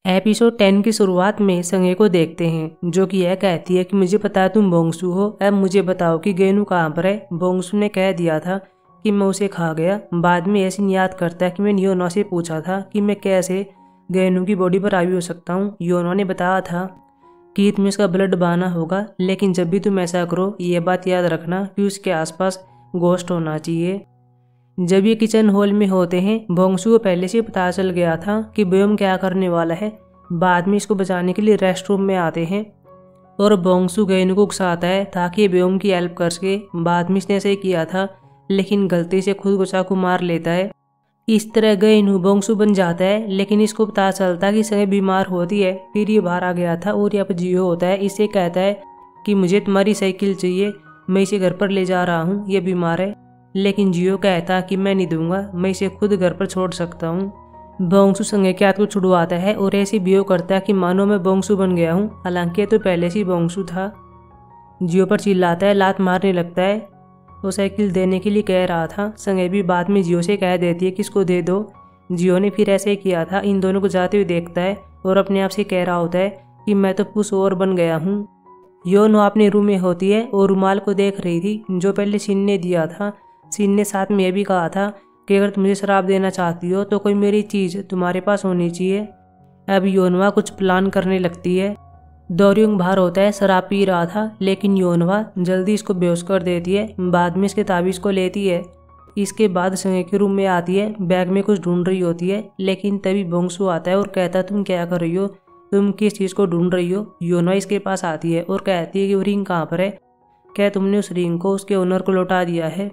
Episode 10 की शुरुआत में संगे को देखते हैं, जो कि यह कहती है कि मुझे पता है तुम बोंगसू हो, अब मुझे बताओ कि गेनू कहाँ पर है। बोंगसू ने कह दिया था कि मैं उसे खा गया। बाद में ऐसी याद करता है कि मैंने योनो से पूछा था कि मैं कैसे गेनू की बॉडी पर हावी हो सकता हूँ। योनो ने बताया था कि तुम्हें उसका ब्लड बहाना होगा, लेकिन जब भी तुम ऐसा करो यह बात याद रखना कि उसके आसपास गोश्त होना चाहिए। जब ये किचन हॉल में होते हैं, बोंगसू को पहले से पता चल गया था कि ब्योम क्या करने वाला है। बाद में इसको बचाने के लिए रेस्ट रूम में आते हैं और बोंगसू गेनू को उकसाता है ताकि ब्योम की हेल्प कर सके। बाद में इसने ऐसे किया था, लेकिन गलती से खुद को चाकू मार लेता है। इस तरह गेनू बोंगसू बन जाता है, लेकिन इसको पता चलता है कि संगे बीमार होती है। फिर ये बाहर आ गया था और यहाँ पर जियो होता है। इससे कहता है कि मुझे तुम्हारी साइकिल चाहिए, मैं इसे घर पर ले जा रहा हूँ, ये बीमार है। लेकिन जियो कहता कि मैं नहीं दूंगा, मैं इसे खुद घर पर छोड़ सकता हूँ। बोंगसू संगे के हाथ को छुड़वाता है और ऐसे बिहेव करता है कि मानो मैं बोंगसू बन गया हूँ, हालांकि ये तो पहले से ही बोंगसू था। जियो पर चिल्लाता है, लात मारने लगता है। वो साइकिल देने के लिए कह रहा था। संगे भी बाद में जियो से कह देती है कि इसको दे दो। जियो ने फिर ऐसे किया था। इन दोनों को जाते हुए देखता है और अपने आप से कह रहा होता है कि मैं तो कुछ और बन गया हूँ। योनो अपने रूम में होती है और रुमाल को देख रही थी जो पहले सीन ने दिया था। सीन ने साथ में यह भी कहा था कि अगर तुम मुझे शराब देना चाहती हो तो कोई मेरी चीज़ तुम्हारे पास होनी चाहिए। अब योनवा कुछ प्लान करने लगती है। दोरियोंग बाहर होता है, शराब पी रहा था, लेकिन योनवा जल्दी इसको बेहोश कर देती है। बाद में इसके ताबीज़ को लेती है। इसके बाद संगे के रूम में आती है, बैग में कुछ ढूंढ रही होती है, लेकिन तभी बोंगसू आता है और कहता है तुम क्या कर रही हो, तुम किस चीज़ को ढूंढ रही हो। योनवा इसके पास आती है और कहती है कि वो रिंग कहाँ पर है, क्या तुमने उस रिंग को उसके ओनर को लौटा दिया है।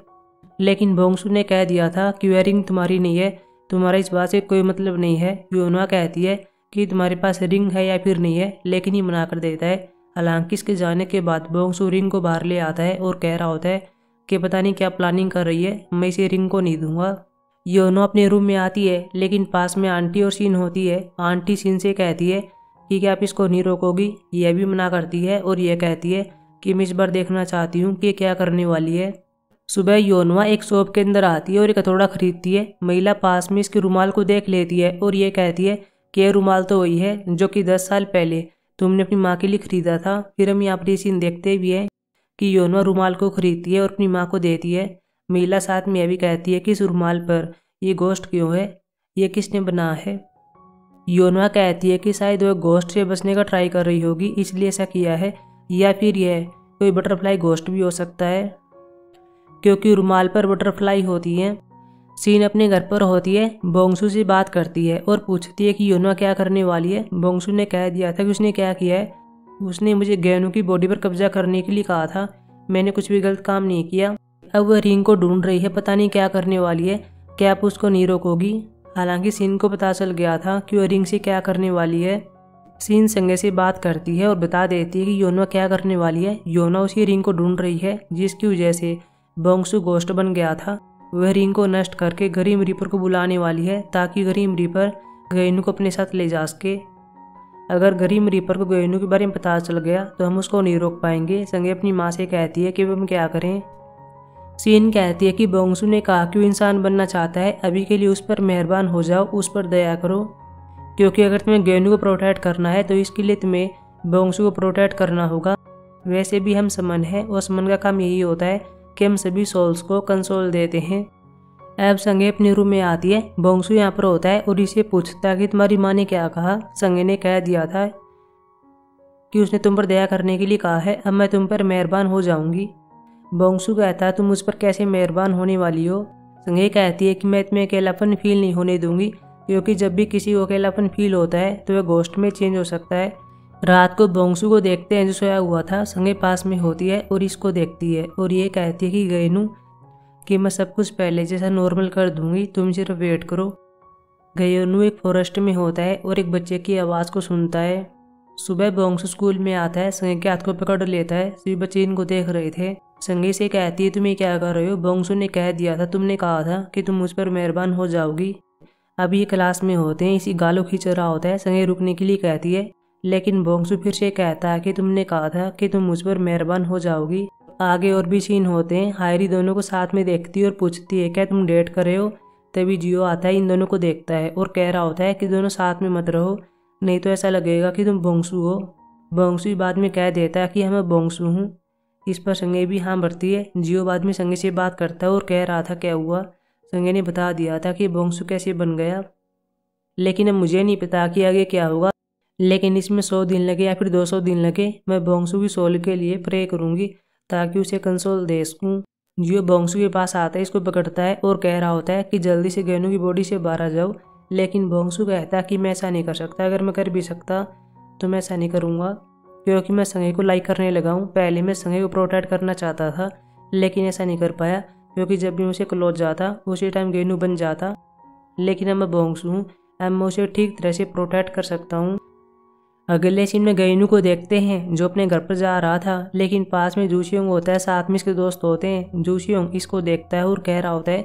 लेकिन बोंगसू ने कह दिया था कि वह रिंग तुम्हारी नहीं है, तुम्हारा इस बात से कोई मतलब नहीं है। योनवा कहती है कि तुम्हारे पास रिंग है या फिर नहीं है, लेकिन ये मना कर देता है। हालांकि इसके जाने के बाद बोंगसू रिंग को बाहर ले आता है और कह रहा होता है कि पता नहीं क्या प्लानिंग कर रही है, मैं इसे रिंग को नहीं दूंगा। योनो अपने रूम में आती है, लेकिन पास में आंटी और सीन होती है। आंटी सीन से कहती है कि क्या आप इसको नहीं रोकोगी। यह भी मना करती है और यह कहती है कि मैं इस बार देखना चाहती हूँ कि क्या करने वाली है। सुबह योनवा एक शॉप के अंदर आती है और एक हथौड़ा खरीदती है। महिला पास में इसके रुमाल को देख लेती है और ये कहती है कि यह रुमाल तो वही है जो कि 10 साल पहले तुमने अपनी माँ के लिए खरीदा था। फिर हम यहाँ पर ये सीन देखते भी है कि योनवा रुमाल को खरीदती है और अपनी माँ को देती है। महिला साथ में यह भी कहती है कि इस रुमाल पर ये गोश्त क्यों है, ये किसने बना है। योनवा कहती है कि शायद वह गोश्त से बचने का ट्राई कर रही होगी, इसलिए ऐसा किया है, या फिर यह कोई बटरफ्लाई गोश्त भी हो सकता है क्योंकि रुमाल पर बटरफ्लाई होती है। सीन अपने घर पर होती है, बोंगसू से बात करती है और पूछती है कि योनवा क्या करने वाली है। बोंगसू ने कह दिया था कि उसने क्या किया है, उसने मुझे गेनू की बॉडी पर कब्जा करने के लिए कहा था, मैंने कुछ भी गलत काम नहीं किया। अब वह रिंग को ढूंढ रही है, पता नहीं क्या करने वाली है, क्या आप उसको नहीं रोकोगी। हालांकि सीन को पता चल गया था कि वह रिंग से क्या करने वाली है। सीन संगे से बात करती है और बता देती है कि योनवा क्या करने वाली है। योनवा उसी रिंग को ढूंढ रही है जिसकी वजह से बोंगसू गोश्त बन गया था। वह रिंग को नष्ट करके ग्रिम रीपर को बुलाने वाली है ताकि ग्रिम रीपर गेनू को अपने साथ ले जा सके। अगर ग्रिम रीपर को गेनू के बारे में पता चल गया तो हम उसको नहीं रोक पाएंगे। संगे अपनी माँ से कहती है कि हम क्या करें। सीन कहती है कि बोंगसू ने कहा कि वो इंसान बनना चाहता है, अभी के लिए उस पर मेहरबान हो जाओ, उस पर दया करो, क्योंकि अगर तुम्हें गेनू को प्रोटेक्ट करना है तो इसके लिए तुम्हें बोंगसू को प्रोटेक्ट करना होगा। वैसे भी हम समन हैं और समन का काम यही होता है कि हम सभी सोल्स को कंसोल देते हैं। अब संगे अपने रूम में आती है। बोंगसू यहाँ पर होता है और इसे पूछता है कि तुम्हारी माँ ने क्या कहा। संगे ने कह दिया था कि उसने तुम पर दया करने के लिए कहा है, अब मैं तुम पर मेहरबान हो जाऊंगी। बोंगसू कहता है तुम मुझ पर कैसे मेहरबान होने वाली हो। संगे कहती है कि मैं तुम्हें अकेलापन फील नहीं होने दूंगी, क्योंकि जब भी किसी को अकेलापन फील होता है तो वह गोश्त में चेंज हो सकता है। रात को बोंगसू को देखते हैं जो सोया हुआ था। संगे पास में होती है और इसको देखती है और ये कहती है कि गेनू कि मैं सब कुछ पहले जैसा नॉर्मल कर दूंगी, तुम सिर्फ वेट करो। गेनू एक फॉरेस्ट में होता है और एक बच्चे की आवाज़ को सुनता है। सुबह बोंगसू स्कूल में आता है, संगे के हाथ को पकड़ लेता है। सभी बच्चे इनको देख रहे थे। संगे से कहती है तुम्हें क्या कर रहे हो। बोंगसू ने कह दिया था तुमने कहा था कि तुम मुझ पर मेहरबान हो जाओगी। अब ये क्लास में होते हैं, इसी गालों खींच रहा होता है। संगे रुकने के लिए कहती है, लेकिन बोंगसू फिर से कहता है कि तुमने कहा था कि तुम मुझ पर मेहरबान हो जाओगी। आगे और भी सीन होते हैं। हायरी दोनों को साथ में देखती है और पूछती है क्या तुम डेट कर रहे हो। तभी जियो आता है, इन दोनों को देखता है और कह रहा होता है कि दोनों साथ में मत रहो, नहीं तो ऐसा लगेगा कि तुम बोंगसू हो। बोंगसू बाद में कह देता है कि मैं बोंगसू हूँ। इस पर संगे भी हाँ भरती है। जियो बाद में संगे से बात करता है और कह रहा था क्या हुआ। संगे ने बता दिया था कि बोंगसू कैसे बन गया, लेकिन अब मुझे नहीं पता कि आगे क्या होगा। लेकिन इसमें 100 दिन लगे या फिर 200 दिन लगे, मैं बोंगसू की सोल के लिए प्रे करूँगी ताकि उसे कंसोल दे सकूँ। जियो बोंगसू के पास आता है, इसको पकड़ता है और कह रहा होता है कि जल्दी से गेनू की बॉडी से बाहर आ जाओ। लेकिन बोंगसू कहता है कि मैं ऐसा नहीं कर सकता, अगर मैं कर भी सकता तो मैं ऐसा नहीं करूँगा, क्योंकि मैं संगे को लाइक करने लगा हूँ। पहले मैं संगे को प्रोटेक्ट करना चाहता था, लेकिन ऐसा नहीं कर पाया, क्योंकि जब भी उसे क्लोज जाता उसी टाइम गेनू बन जाता। लेकिन अब मैं बोंगसू हूँ, अब मैं उसे ठीक तरह से प्रोटेक्ट कर सकता हूँ। अगले सीन में गेनू को देखते हैं जो अपने घर पर जा रहा था, लेकिन पास में जूशियोंग होता है, साथ में इसके दोस्त होते हैं। जूशियोंग इसको देखता है और कह रहा होता है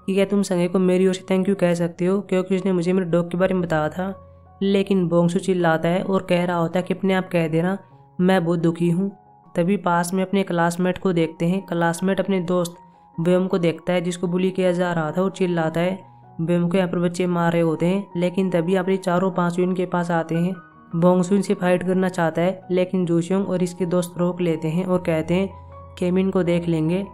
कि क्या तुम संगे को मेरी ओर से थैंक यू कह सकते हो, क्योंकि उसने मुझे मेरे डॉग के बारे में बताया था। लेकिन बोंगसू चिल्लाता है और कह रहा होता है कि अपने आप कह देना, मैं बहुत दुखी हूँ। तभी पास में अपने क्लासमेट को देखते हैं। क्लासमेट अपने दोस्त बेम को देखता है जिसको बुली किया जा रहा था और चिल्लाता है। बेम को यहाँ पर बच्चे मार रहे होते हैं, लेकिन तभी यहाँ पर चारों पांचों इनके पास आते हैं। बोंगसू इनसे फाइट करना चाहता है, लेकिन जूशियोंग और इसके दोस्त रोक लेते हैं और कहते हैं कि हम इनको देख लेंगे।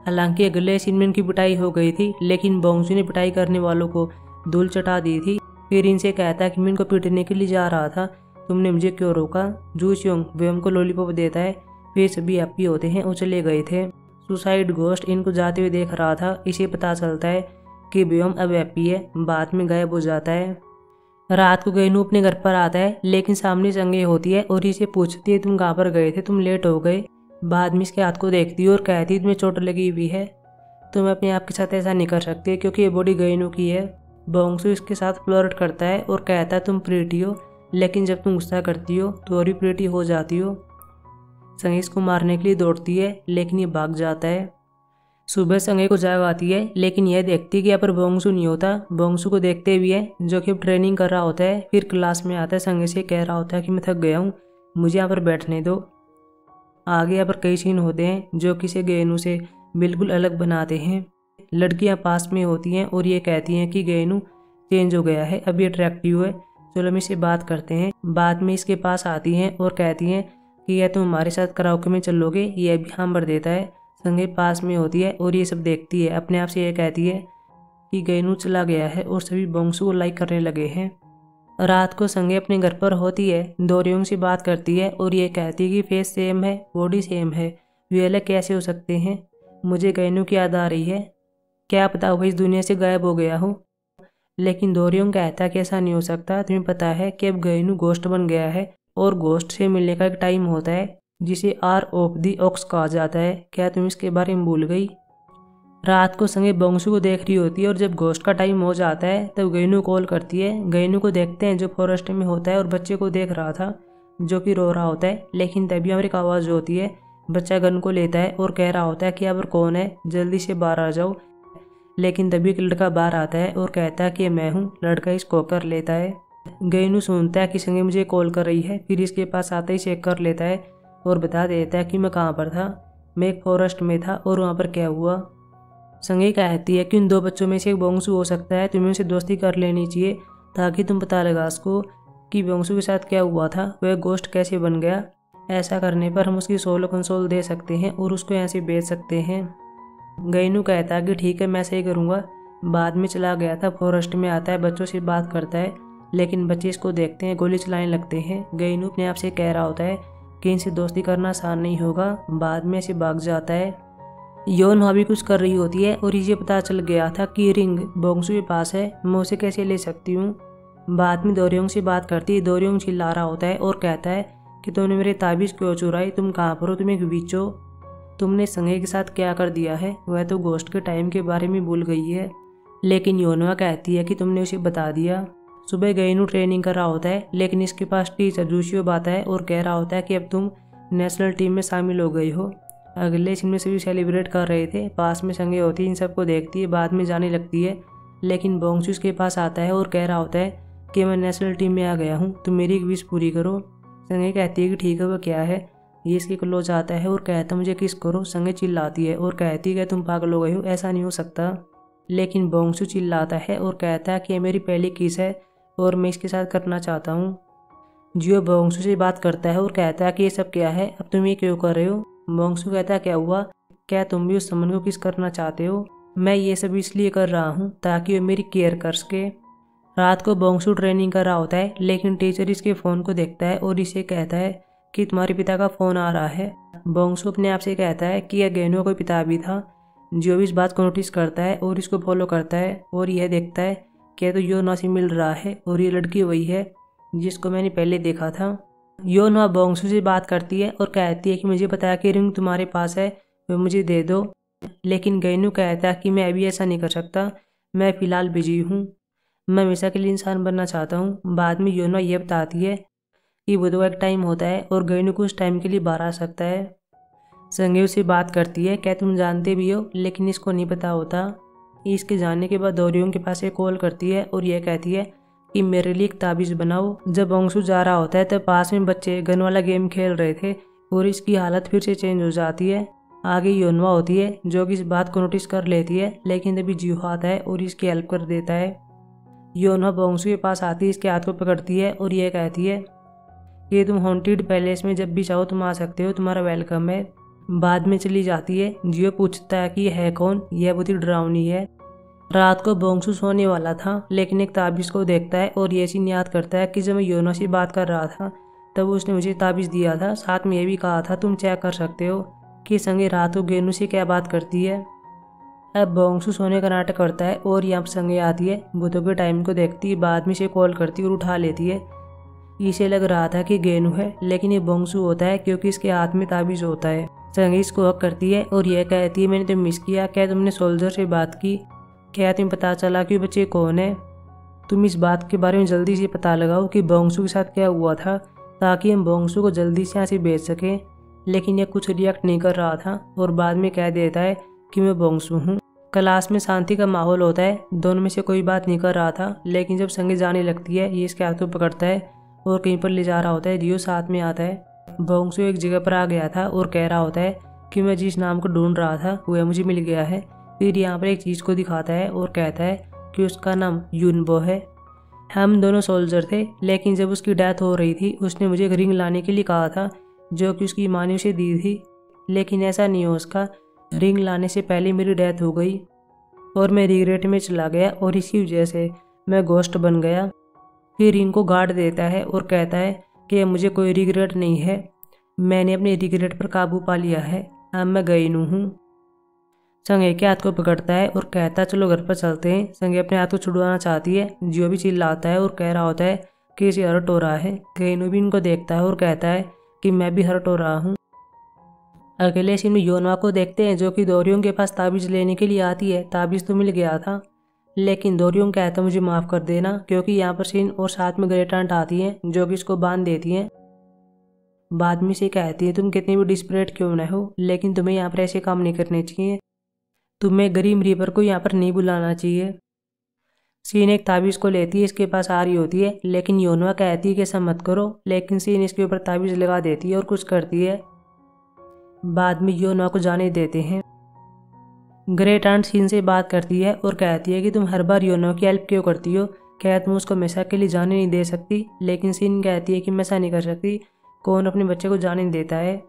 हालांकि अगले सीन में इनकी पिटाई हो गई थी, लेकिन बोंगसू ने पिटाई करने वालों को धूल चटा दी थी। फिर इनसे कहता है कि मैं इनको पीटने के लिए जा रहा था, तुमने मुझे क्यों रोका। जूशियोंग बेम को लॉलीपॉप देता है। फिर सभी हैप्पी होते हैं और चले गए थे। सुसाइड घोस्ट इनको जाते हुए देख रहा था। इसे पता चलता है कि बेम अब हैप्पी है, बाद में गायब हो जाता है। रात को गेनू अपने घर पर आता है, लेकिन सामने संगे होती है और इसे पूछती है तुम कहाँ पर गए थे, तुम लेट हो गए। बाद में इसके हाथ को देखती है और कहती है तुम्हें चोट लगी हुई है, तुम अपने आप के साथ ऐसा नहीं कर सकते क्योंकि ये बॉडी गेनू की है। बोंगसू इसके साथ फ्लर्ट करता है और कहता है तुम प्रीटी हो, लेकिन जब तुम गुस्सा करती हो तो और भी प्रीटी हो जाती हो। संगे इसको मारने के लिए दौड़ती है, लेकिन ये भाग जाता है। सुबह संगे को जाग आती है, लेकिन यह देखती है कि यहाँ पर बोंगसू नहीं होता। बोंगसू को देखते भी है जो कि अब ट्रेनिंग कर रहा होता है। फिर क्लास में आता है, संगे से कह रहा होता है कि मैं थक गया हूँ, मुझे यहाँ पर बैठने दो। आगे यहाँ पर कई सीन होते हैं जो किसी गेनू से बिल्कुल अलग बनाते हैं। लड़कियाँ पास में होती हैं और ये कहती हैं कि गेनू चेंज हो गया है, अब ये अट्रैक्टिव है, चलो हम इससे बात करते हैं। बाद में इसके पास आती हैं और कहती हैं कि यह तुम हमारे साथ कराओके में चलोगे। यह भी हाँ भर देता है। संगे पास में होती है और ये सब देखती है। अपने आप से ये कहती है कि गेनू चला गया है और सभी बोंगसू को लाइक करने लगे हैं। रात को संगे अपने घर पर होती है, दोरियोंग से बात करती है और ये कहती है कि फेस सेम है, बॉडी सेम है, वे अलग कैसे हो सकते हैं। मुझे गेनू की याद आ रही है, क्या पता वो इस दुनिया से गायब हो गया हो। लेकिन दोरियोंग कहता है कि ऐसा नहीं हो सकता, तुम्हें पता है कि अब गेनू घोस्ट बन गया है और घोस्ट से मिलने का एक टाइम होता है जिसे आर ऑफ दी ऑक्स कहा जाता है, क्या तुम इसके बारे में भूल गई। रात को संगे बोंगसू को देख रही होती है और जब घोस्ट का टाइम हो जाता है तब गेनू कॉल करती है। गेनू को देखते हैं जो फॉरेस्ट में होता है और बच्चे को देख रहा था जो कि रो रहा होता है। लेकिन तभी हमारी एक आवाज़ होती है, बच्चा गन को लेता है और कह रहा होता है कि अब कौन है, जल्दी से बाहर आ जाओ। लेकिन तभी एक लड़का बाहर आता है और कहता है कि मैं हूँ। लड़का इसको कर लेता है। गेनू सुनता है कि संगे मुझे कॉल कर रही है, फिर इसके पास आते ही चेक कर लेता है और बता देता है कि मैं कहाँ पर था, मैं एक फॉरेस्ट में था और वहाँ पर क्या हुआ। संगे कहती है कि उन दो बच्चों में से एक बोंगसू हो सकता है, तुम्हें उनसे दोस्ती कर लेनी चाहिए ताकि तुम पता लगा उसको कि बोंगसू के साथ क्या हुआ था, वह घोस्ट कैसे बन गया। ऐसा करने पर हम उसकी सोलो कंसोल दे सकते हैं और उसको यहाँ से बेच सकते हैं। गेनू कहता है कि ठीक है मैं ऐसे ही करूँगा। बाद में चला गया था, फॉरेस्ट में आता है, बच्चों से बात करता है, लेकिन बच्चे इसको देखते हैं, गोली चलाने लगते हैं। गेनू अपने आप से कह रहा होता है कि इनसे दोस्ती करना आसान नहीं होगा। बाद में ऐसे भाग जाता है। योन भी कुछ कर रही होती है और इसे पता चल गया था कि रिंग बोंगसू के पास है, मैं उसे कैसे ले सकती हूँ। बाद में दोरियोंग से बात करती है। दोरियोंग चिल्ला रहा होता है और कहता है कि तुमने मेरे ताबीज़ क्यों चुराई, तुम कहाँ पर हो, तुम एक विच हो, तुमने संगे के साथ क्या कर दिया है। वह तो घोस्ट के टाइम के बारे में भूल गई है। लेकिन योनवा कहती है कि तुमने उसे बता दिया। सुबह गेनू ट्रेनिंग कर रहा होता है, लेकिन इसके पास टीचर जूशियो आता है और कह रहा होता है कि अब तुम नेशनल टीम में शामिल हो गई हो। अगले सीन में सभी सेलिब्रेट कर रहे थे। पास में संगे होती है, इन सबको देखती है, बाद में जाने लगती है। लेकिन बोंगसू इसके पास आता है और कह रहा होता है कि मैं नेशनल टीम में आ गया हूँ, तुम मेरी एक विश पूरी करो। संगे कहती है कि ठीक है, वह क्या है। ये इसके क्लोज आता है और कहता है मुझे किस करो। संगे चिल्लाती है और कहती है कि तुम पागल हो गए हो, ऐसा नहीं हो सकता। लेकिन बोंगसू चिल्लाता है और कहता है कि ये मेरी पहली किस है, और मैं इसके साथ करना चाहता हूँ। जियो बोंगसू से बात करता है और कहता है कि ये सब क्या है, अब तुम ये क्यों कर रहे हो। बोंगसू कहता है क्या हुआ, क्या तुम भी उस समन को किस करना चाहते हो। मैं ये सब इसलिए कर रहा हूँ ताकि वो मेरी केयर कर सके। रात को बोंगसू ट्रेनिंग कर रहा होता है, लेकिन टीचर इसके फ़ोन को देखता है और इसे कहता है कि तुम्हारे पिता का फ़ोन आ रहा है। बोंगसू अपने आप से कहता है कि यह गेनो कोई पिता भी था। जो भी इस बात को नोटिस करता है और इसको फॉलो करता है और यह देखता है कि तो योना से मिल रहा है और ये लड़की वही है जिसको मैंने पहले देखा था। योना बोंगसू से बात करती है और कहती है कि मुझे पता है कि रिंग तुम्हारे पास है, वो मुझे दे दो। लेकिन गेनू कहता है कि मैं अभी ऐसा नहीं कर सकता, मैं फ़िलहाल बिजी हूँ, मैं हमेशा के लिए इंसान बनना चाहता हूँ। बाद में योना ये बताती है कि बुधवार एक टाइम होता है और गेनू को उस टाइम के लिए बाहर आ सकता है। संगीव से बात करती है, क्या तुम जानते भी हो, लेकिन इसको नहीं पता होता। इसके जाने के बाद दोरियों के पास एक कॉल करती है और यह कहती है कि मेरे लिए एक ताबीज़ बनाओ। जब बोंगसू जा रहा होता है तब पास में बच्चे गन वाला गेम खेल रहे थे और इसकी हालत फिर से चेंज हो जाती है। आगे योनवा होती है जो कि इस बात को नोटिस कर लेती है, लेकिन तभी जियो आता है और इसकी हेल्प कर देता है। योनवा बोंगसू के पास आती है, इसके हाथ को पकड़ती है और यह कहती है कि तुम हॉन्टेड पैलेस में जब भी चाहो तुम आ सकते हो, तुम्हारा वेलकम है। बाद में चली जाती है। जियो पूछता है कि यह है कौन, यह बहुत ही डरावनी है। रात को बोंगसू सोने वाला था, लेकिन एक ताबीज़ को देखता है और ये चीज़ याद करता है कि जब मैं योना से बात कर रहा था तब उसने मुझे ताबीज़ दिया था, साथ में ये भी कहा था तुम चेक कर सकते हो कि संगे रात को गेनू से क्या बात करती है। अब बोंगसू सोने का नाटक करता है और यहाँ पर संगे आती है, बुधों के टाइम को देखती है, बाद में से कॉल करती और उठा लेती है। इसे लग रहा था कि गेनू है, लेकिन ये बोंगसू होता है क्योंकि इसके हाथ में ताबीज़ होता है। संगे इसको हक करती है और यह कहती है मैंने तुम्हें मिस किया, क्या तुमने सोल्जर से बात की, क्या तुम्हें पता चला कि बच्चे कौन है। तुम इस बात के बारे में जल्दी से पता लगाओ कि बोंगसू के साथ क्या हुआ था, ताकि हम बोंगसू को जल्दी से यहाँ से भेज सकें। लेकिन यह कुछ रिएक्ट नहीं कर रहा था और बाद में कह देता है कि मैं बोंगसू हूँ। क्लास में शांति का माहौल होता है, दोनों में से कोई बात नहीं कर रहा था, लेकिन जब संगे जाने लगती है ये इसके हाथ को पकड़ता है और कहीं पर ले जा रहा होता है। जियो साथ में आता है। बोंगसू एक जगह पर आ गया था और कह रहा होता है कि मैं जिस नाम को ढूंढ रहा था वह मुझे मिल गया है। फिर यहाँ पर एक चीज़ को दिखाता है और कहता है कि उसका नाम यूनबो है। हम दोनों सोल्जर थे, लेकिन जब उसकी डेथ हो रही थी उसने मुझे एक रिंग लाने के लिए कहा था जो कि उसकी माँ ने उसे दी थी, लेकिन ऐसा नहीं हो उसका रिंग लाने से पहले मेरी डेथ हो गई और मैं रिग्रेट में चला गया और इसी वजह से मैं घोस्ट बन गया। फिर रिंग को गाड़ देता है और कहता है कि मुझे कोई रिग्रेट नहीं है, मैंने अपने रिग्रेट पर काबू पा लिया है, अब मैं गेनू हूँ। संगे के हाथ को पकड़ता है और कहता है चलो घर पर चलते हैं। संगे अपने हाथ को छुड़वाना चाहती है, जियो भी चिल्लाता है और कह रहा होता है कि इसे हर्ट हो रहा है। गेनू भी इनको देखता है और कहता है कि मैं भी हर्ट हो रहा हूँ। अगले सीन में योनवा को देखते हैं जो कि दोरियों के पास ताबीज़ लेने के लिए आती है। ताबीज़ तो मिल गया था, लेकिन दोरियों कहता है मुझे माफ़ कर देना, क्योंकि यहाँ पर सीन और साथ में ग्रेटांट आती हैं जो कि इसको बांध देती हैं। बाद में से कहती है तुम कितनी भी डिस्परेट क्यों न हो, लेकिन तुम्हें यहाँ पर ऐसे काम नहीं करने चाहिए, तुम्हें गरीब रीपर को यहाँ पर नहीं बुलाना चाहिए। सीन एक ताबीज़ को लेती है, इसके पास आ रही होती है, लेकिन योनवा कहती है कि ऐसा मत करो, लेकिन सीन इसके ऊपर ताबीज़ लगा देती है और कुछ करती है। बाद में योनवा को जाने देते हैं। ग्रेट आंट सीन से बात करती है और कहती है कि तुम हर बार योनवा की हेल्प क्यों करती हो, क्या तुम उसको हमेशा के लिए जाने नहीं दे सकती। लेकिन सीन कहती है कि मैं ऐसा नहीं कर सकती, कौन अपने बच्चे को जाने नहीं देता है।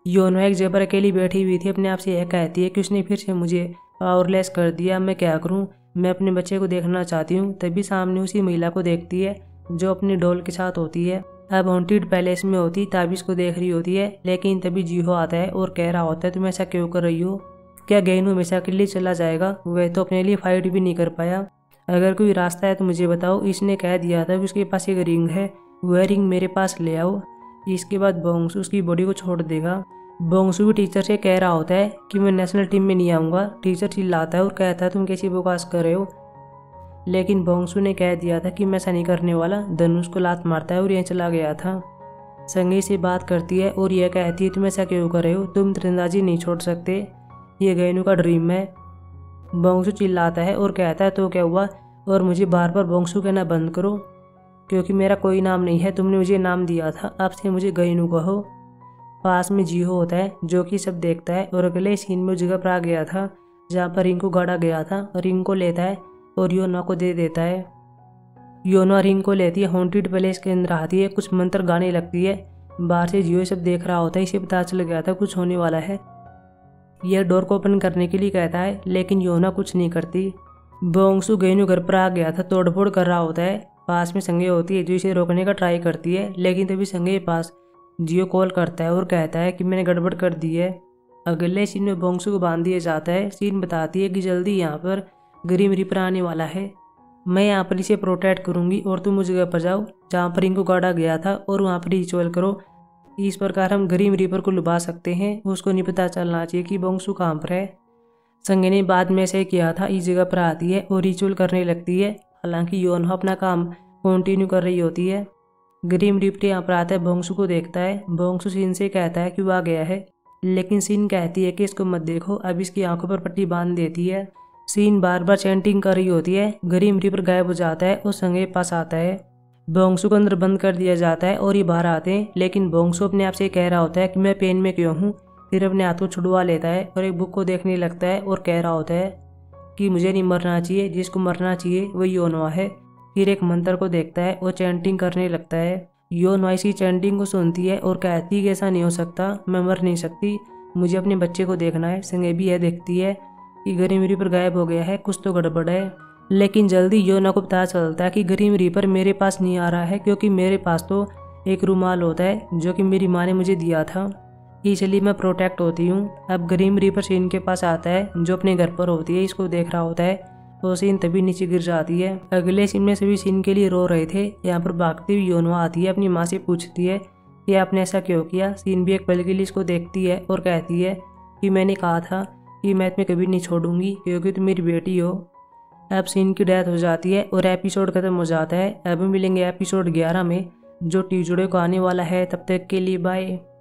योनवा एक जगह पर अकेली बैठी हुई थी, अपने आप से यह कहती है कि उसने फिर से मुझे पावरलेस कर दिया, मैं क्या करूं, मैं अपने बच्चे को देखना चाहती हूं। तभी सामने उसी महिला को देखती है जो अपनी डॉल के साथ होती है। अब हॉन्टेड पैलेस में होती ताबीज़ को देख रही होती है, लेकिन तभी जियो आता है और कह रहा होता है तुम ऐसा क्यों कर रही हो, क्या गेनू हमेशा के लिए चला जाएगा, वह तो अपने लिए फाइट भी नहीं कर पाया, अगर कोई रास्ता है तो मुझे बताओ। इसने कह दिया था कि उसके पास एक रिंग है, वह रिंग मेरे पास ले आओ। इसके बाद बोंगसू उसकी बॉडी को छोड़ देगा। बोंगसू भी टीचर से कह रहा होता है कि मैं नेशनल टीम में नहीं आऊँगा। टीचर चिल्लाता है और कहता है तुम कैसी बकवास कर रहे हो, लेकिन बोंगसू ने कह दिया था कि मैं ऐसा नहीं करने वाला। धनुष को लात मारता है और यह चला गया था। संगे से बात करती है और यह कहती है तुम ऐसा क्यों कर रहे हो, तुम तीरंदाजी नहीं छोड़ सकते, ये गेनू का ड्रीम है। बोंगसू चिल्लाता है और कहता है तो क्या हुआ, और मुझे बार बार बोंगसू कहना बंद करो, क्योंकि मेरा कोई नाम नहीं है, तुमने मुझे नाम दिया था, अब से मुझे गेनू कहो। पास में जियो होता है जो कि सब देखता है और अगले सीन में उस जगह पर आ गया था जहाँ पर रिंग को गाड़ा गया था। रिंग को लेता है और योनवा को दे देता है। योना रिंग को लेती है, हॉन्टेड प्लेस के अंदर आती है, कुछ मंत्र गाने लगती है। बाहर से जियो सब देख रहा होता है, इसे पता चल गया था कुछ होने वाला है। यह डोर को ओपन करने के लिए कहता है, लेकिन योना कुछ नहीं करती। बोंगसू गेनू घर पर आ गया था, तोड़फोड़ कर रहा होता है। पास में संगे होती है जो इसे रोकने का ट्राई करती है, लेकिन तभी संगे के पास जियो कॉल करता है और कहता है कि मैंने गड़बड़ कर दी है। अगले सीन में बोंगसू को बांध दिया जाता है। सीन बताती है कि जल्दी यहाँ पर ग्रीम रीपर आने वाला है, मैं यहाँ पर इसे प्रोटेक्ट करूंगी और तुम उस जगह पर जाओ जहाँ पर इनको गाड़ा गया था और वहाँ पर रिचुअल करो। इस प्रकार हम ग्रीम रीपर को लुभा सकते हैं, उसको नहीं पता चलना चाहिए कि बोंगसू कहाँ पर है। संगे ने बाद में ऐसे किया था, इस जगह पर आती है और रिचुअल करने लगती है। हालांकि योनहा अपना काम कंटिन्यू कर रही होती है। ग्रीम रीपर यहाँ पर आता है, बोंगसू को देखता है। बोंगसू सीन से कहता है कि वो आ गया है, लेकिन सीन कहती है कि इसको मत देखो, अब इसकी आंखों पर पट्टी बांध देती है। सीन बार बार चैंटिंग कर रही होती है। ग्रीम रीपर गायब हो जाता है और संगे पास आता है। बोंगसू को अंदर बंद कर दिया जाता है और ये बाहर आते हैं, लेकिन बोंगसू अपने आप से कह रहा होता है कि मैं पेन में क्यों हूँ। फिर अपने हाथ को छुड़वा लेता है और एक बुक को देखने लगता है और कह रहा होता है कि मुझे नहीं मरना चाहिए, जिसको मरना चाहिए वो योनवा है। फिर एक मंत्र को देखता है और चैंटिंग करने लगता है। योनवा इसकी चैंटिंग को सुनती है और कहती है कि ऐसा नहीं हो सकता, मैं मर नहीं सकती, मुझे अपने बच्चे को देखना है। संगे भी यह देखती है कि ग्रीम रीपर गायब हो गया है, कुछ तो गड़बड़ है। लेकिन जल्दी योना को पता चलता है कि ग्रीम रीपर मेरे पास नहीं आ रहा है, क्योंकि मेरे पास तो एक रुमाल होता है जो कि मेरी माँ ने मुझे दिया था, इसलिए मैं प्रोटेक्ट होती हूँ। अब ग्रीम रीपर सीन के पास आता है जो अपने घर पर होती है, इसको देख रहा होता है तो सीन तभी नीचे गिर जाती है। अगले सीन में सभी सीन के लिए रो रहे थे। यहाँ पर भागती हुई योनवा आती है, अपनी माँ से पूछती है कि आपने ऐसा क्यों किया। सीन भी एक पल के लिए इसको देखती है और कहती है कि मैंने कहा था कि मैं तुम्हें कभी नहीं छोड़ूंगी, क्योंकि तुम मेरी बेटी हो। अब सीन की डेथ हो जाती है और एपिसोड खत्म हो जाता है। अब मिलेंगे एपिसोड 11 में जो ट्यूसडे को आने वाला है। तब तक के लिए बाय।